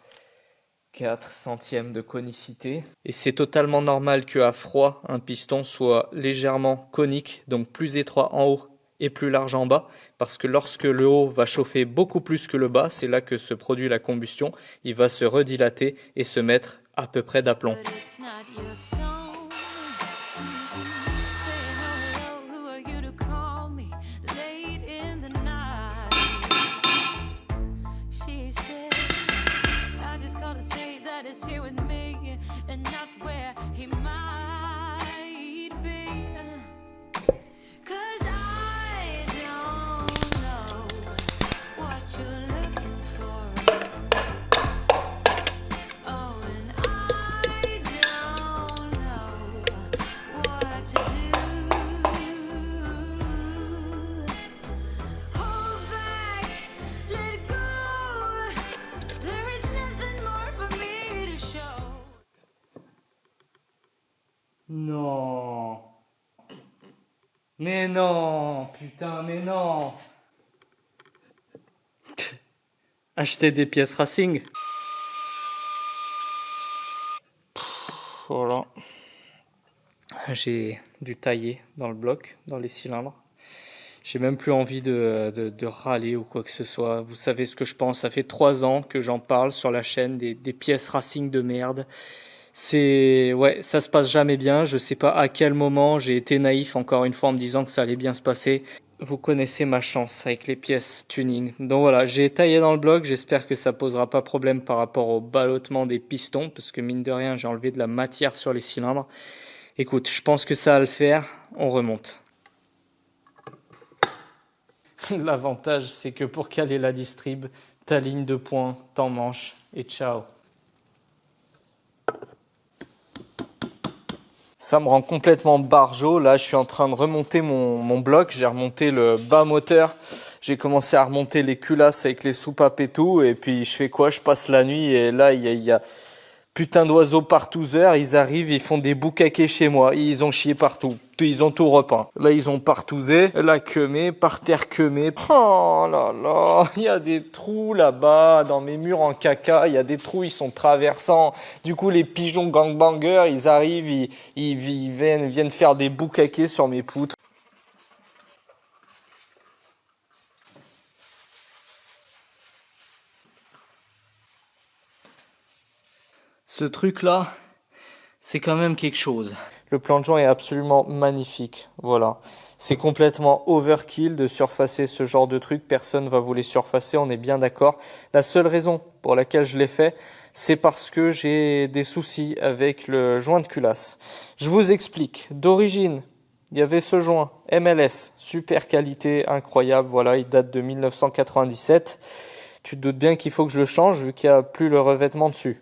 4 centièmes de conicité. Et c'est totalement normal qu'à froid, un piston soit légèrement conique, donc plus étroit en haut et plus large en bas, parce que lorsque le haut va chauffer beaucoup plus que le bas, c'est là que se produit la combustion, il va se redilater et se mettre à peu près d'aplomb. Non. Mais non, putain, mais non. Acheter des pièces racing. Voilà. J'ai dû tailler dans le bloc, dans les cylindres. J'ai même plus envie de râler ou quoi que ce soit. Vous savez ce que je pense. Ça fait 3 ans que j'en parle sur la chaîne des pièces racing de merde. Ouais, ça se passe jamais bien. Je sais pas à quel moment j'ai été naïf encore une fois en me disant que ça allait bien se passer. Vous connaissez ma chance avec les pièces tuning. Donc voilà, j'ai taillé dans le bloc. J'espère que ça posera pas problème par rapport au ballottement des pistons, parce que mine de rien, j'ai enlevé de la matière sur les cylindres. Écoute, je pense que ça va le faire. On remonte. L'avantage, c'est que pour caler la distrib, ta ligne de pointe, t'en manches et ciao. Ça me rend complètement barjot. Là, je suis en train de remonter mon bloc. J'ai remonté le bas moteur. J'ai commencé à remonter les culasses avec les soupapes et tout. Et puis, je fais quoi? Je passe la nuit et là, il y a putain d'oiseaux partouzeurs. Ils arrivent, ils font des boucaquets chez moi. Ils ont chié partout. Ils ont tout repeint. Là, ils ont partouzé. Là, queumé, par terre queumé. Oh là là, il y a des trous là-bas dans mes murs en caca. Il y a des trous, ils sont traversants. Du coup, les pigeons gangbangers, ils arrivent, ils viennent faire des boucaquets sur mes poutres. Ce truc-là, c'est quand même quelque chose. Le plan de joint est absolument magnifique. Voilà. C'est complètement overkill de surfacer ce genre de truc. Personne ne va vous les surfacer, on est bien d'accord. La seule raison pour laquelle je l'ai fait, c'est parce que j'ai des soucis avec le joint de culasse. Je vous explique. D'origine, il y avait ce joint MLS, super qualité, incroyable. Voilà, il date de 1997. Tu te doutes bien qu'il faut que je le change vu qu'il n'y a plus le revêtement dessus.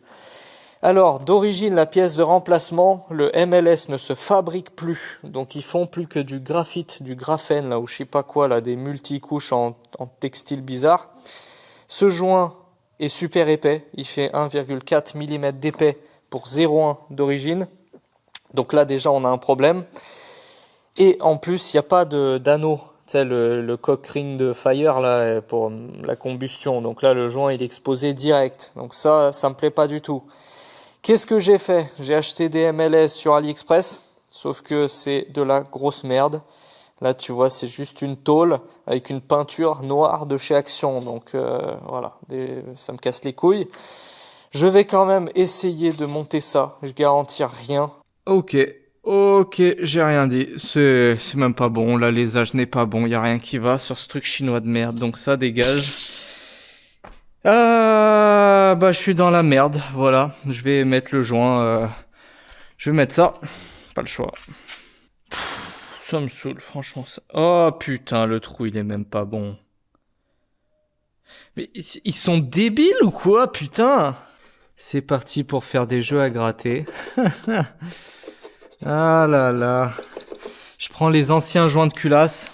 Alors, d'origine, la pièce de remplacement, le MLS ne se fabrique plus. Donc, ils font plus que du graphite, du graphène, là, ou je sais pas quoi, là, des multicouches en textile bizarre. Ce joint est super épais. Il fait 1,4 mm d'épais pour 0,1 d'origine. Donc là, déjà, on a un problème. Et en plus, il n'y a pas d'anneau. Tu sais, le cock ring de fire, là, pour la combustion. Donc là, le joint, il est exposé direct. Donc ça me plaît pas du tout. Qu'est-ce que j'ai fait? J'ai acheté des MLS sur AliExpress, sauf que c'est de la grosse merde. Là, tu vois, c'est juste une tôle avec une peinture noire de chez Action. Donc voilà, ça me casse les couilles. Je vais quand même essayer de monter ça. Je garantis rien. Ok, j'ai rien dit. C'est même pas bon. L'alésage n'est pas bon. Il n'y a rien qui va sur ce truc chinois de merde. Donc ça dégage. Je suis dans la merde, voilà. Je vais mettre le joint. Je vais mettre ça. Pas le choix. Ça me saoule, franchement. Oh putain, le trou, il est même pas bon. Mais ils sont débiles ou quoi, putain? C'est parti pour faire des jeux à gratter. Ah là là. Je prends les anciens joints de culasse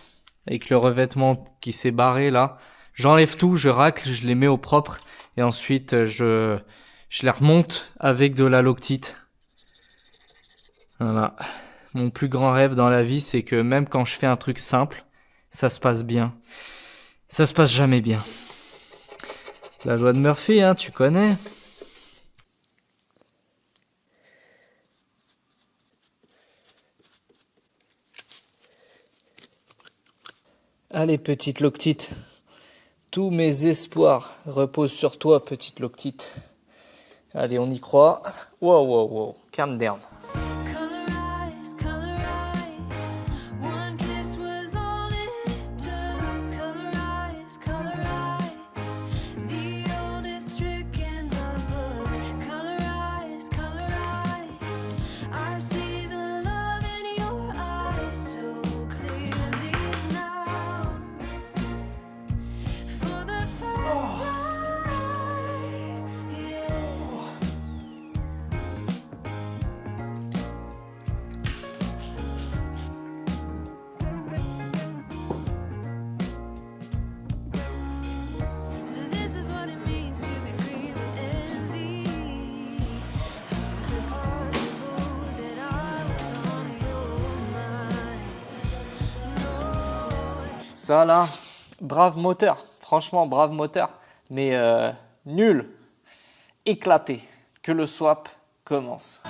avec le revêtement qui s'est barré là. J'enlève tout, je racle, je les mets au propre et ensuite je les remonte avec de la loctite. Voilà. Mon plus grand rêve dans la vie, c'est que même quand je fais un truc simple, ça se passe bien. Ça se passe jamais bien. La loi de Murphy, hein, tu connais. Allez, petite Loctite. Tous mes espoirs reposent sur toi, petite Loctite. Allez, on y croit. Wow, wow, wow. Calm down. Ça là, brave moteur, franchement brave moteur, mais nul, éclaté, que le swap commence.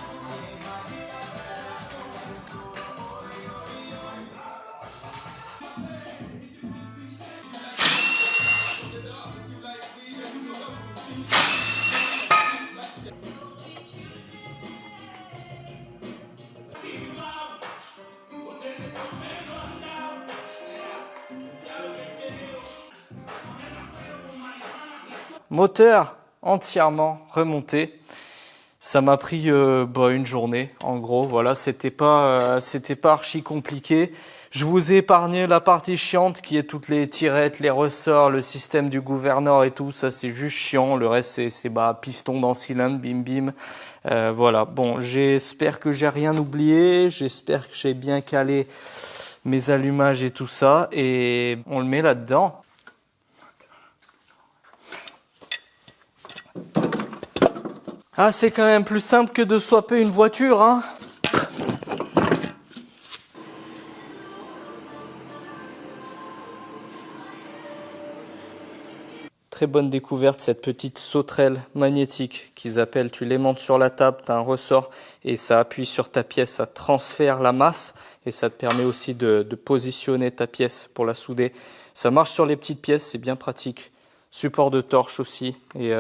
Moteur entièrement remonté. Ça m'a pris une journée, en gros. Voilà, c'était pas archi compliqué. Je vous ai épargné la partie chiante qui est toutes les tirettes, les ressorts, le système du gouverneur et tout. Ça, c'est juste chiant. Le reste, c'est piston dans cylindre, bim bim. Voilà. Bon, j'espère que j'ai rien oublié. J'espère que j'ai bien calé mes allumages et tout ça. Et on le met là-dedans. Ah, c'est quand même plus simple que de swapper une voiture, hein. Très bonne découverte, cette petite sauterelle magnétique qu'ils appellent. Tu l'aimantes sur la table, tu as un ressort et ça appuie sur ta pièce, ça transfère la masse et ça te permet aussi de positionner ta pièce pour la souder. Ça marche sur les petites pièces, c'est bien pratique. Support de torche aussi, et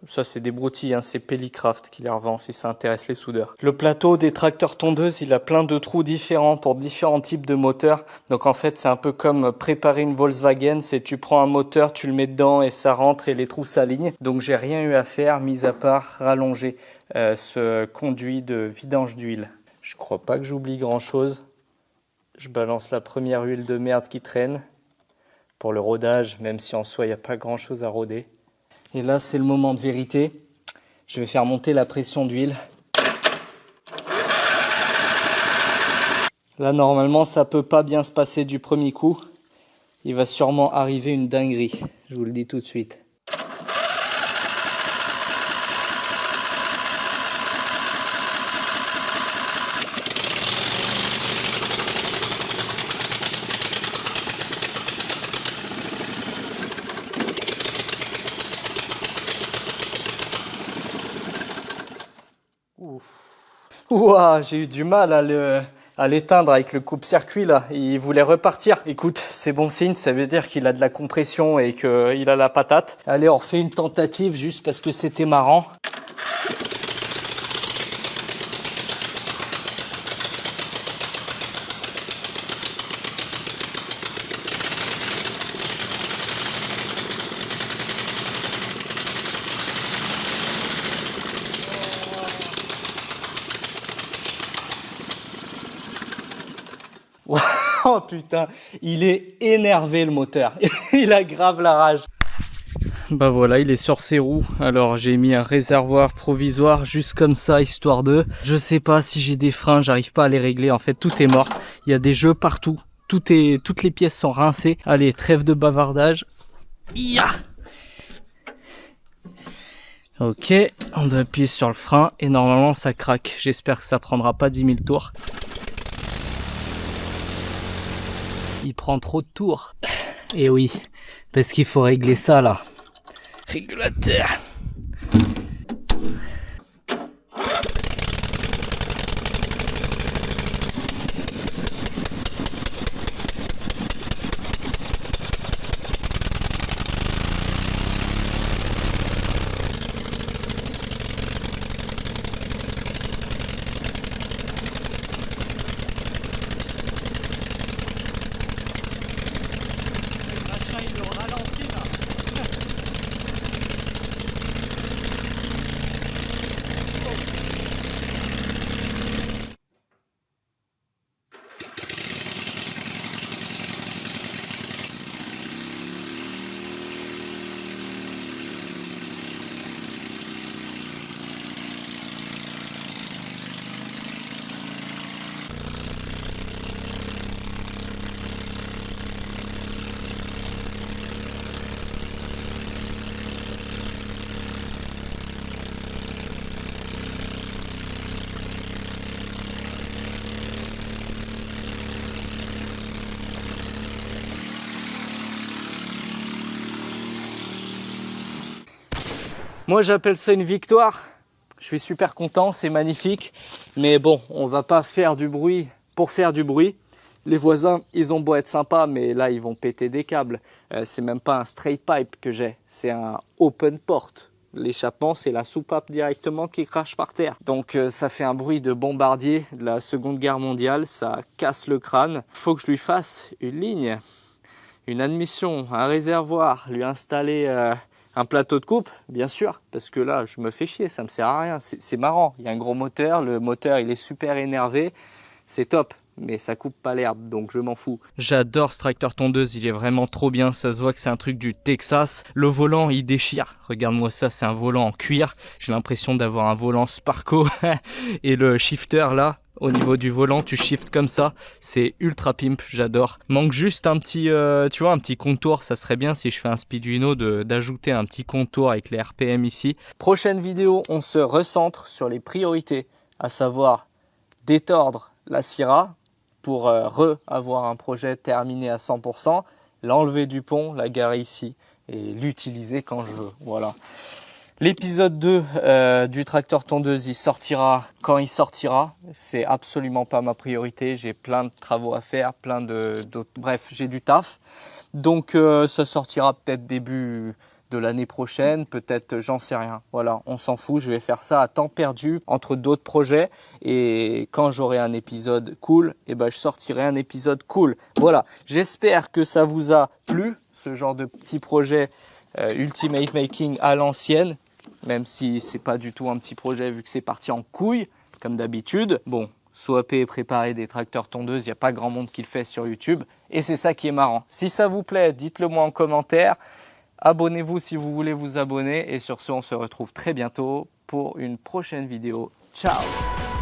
ça c'est des broutilles, hein, c'est Pellicraft qui les revend si ça intéresse les soudeurs. Le plateau des tracteurs tondeuses, il a plein de trous différents pour différents types de moteurs. Donc en fait c'est un peu comme préparer une Volkswagen, c'est tu prends un moteur, tu le mets dedans et ça rentre et les trous s'alignent. Donc j'ai rien eu à faire, mis à part rallonger ce conduit de vidange d'huile. Je crois pas que j'oublie grand chose. Je balance la première huile de merde qui traîne. Pour le rodage, même si en soi il n'y a pas grand chose à roder. Et là c'est le moment de vérité. Je vais faire monter la pression d'huile. Là normalement ça peut pas bien se passer du premier coup. Il va sûrement arriver une dinguerie, je vous le dis tout de suite. Ouah, j'ai eu du mal à l'éteindre avec le coupe-circuit là. Il voulait repartir. Écoute, c'est bon signe, ça veut dire qu'il a de la compression et qu'il a la patate. Allez, on refait une tentative juste parce que c'était marrant. Oh putain, il est énervé le moteur, il a grave la rage. Bah voilà, il est sur ses roues, alors j'ai mis un réservoir provisoire juste comme ça, histoire de... Je sais pas si j'ai des freins, j'arrive pas à les régler, en fait tout est mort. Il y a des jeux partout, toutes les pièces sont rincées. Allez, trêve de bavardage. Ya. Ok, on doit appuyer sur le frein et normalement ça craque. J'espère que ça prendra pas 10 000 tours. il prend trop de tours. Et oui, parce qu'il faut régler ça là. Régulateur. Moi j'appelle ça une victoire, je suis super content, c'est magnifique, mais bon, on va pas faire du bruit pour faire du bruit. Les voisins, ils ont beau être sympas, mais là ils vont péter des câbles. C'est même pas un straight pipe que j'ai, c'est un open port. L'échappement, c'est la soupape directement qui crache par terre. Donc ça fait un bruit de bombardier de la Seconde Guerre mondiale, ça casse le crâne. Faut que je lui fasse une ligne, une admission, un réservoir, lui installer un plateau de coupe, bien sûr, parce que là, je me fais chier, ça me sert à rien. C'est marrant, il y a un gros moteur, le moteur, il est super énervé, c'est top, mais ça coupe pas l'herbe, donc je m'en fous. J'adore ce tracteur tondeuse, il est vraiment trop bien, ça se voit que c'est un truc du Texas. Le volant, il déchire, regarde-moi ça, c'est un volant en cuir, j'ai l'impression d'avoir un volant Sparco. Et le shifter là, au niveau du volant, tu shifts comme ça, c'est ultra pimp, j'adore. Manque juste un petit, tu vois, un petit contour, ça serait bien si je fais un Speeduino d'ajouter un petit contour avec les RPM ici. Prochaine vidéo, on se recentre sur les priorités, à savoir détordre la Syrah pour avoir un projet terminé à 100%, l'enlever du pont, la garer ici et l'utiliser quand je veux, voilà. L'épisode 2 du tracteur tondeuse, il sortira quand il sortira. C'est absolument pas ma priorité. J'ai plein de travaux à faire, bref, j'ai du taf. Donc ça sortira peut-être début de l'année prochaine, peut-être, j'en sais rien. Voilà, on s'en fout, je vais faire ça à temps perdu entre d'autres projets. Et quand j'aurai un épisode cool, eh ben, je sortirai un épisode cool. Voilà, j'espère que ça vous a plu, ce genre de petit projet Ultimate Making à l'ancienne. Même si c'est pas du tout un petit projet vu que c'est parti en couille, comme d'habitude. Bon, swapper et préparer des tracteurs tondeuses, il n'y a pas grand monde qui le fait sur YouTube. Et c'est ça qui est marrant. Si ça vous plaît, dites-le moi en commentaire. Abonnez-vous si vous voulez vous abonner. Et sur ce, on se retrouve très bientôt pour une prochaine vidéo. Ciao!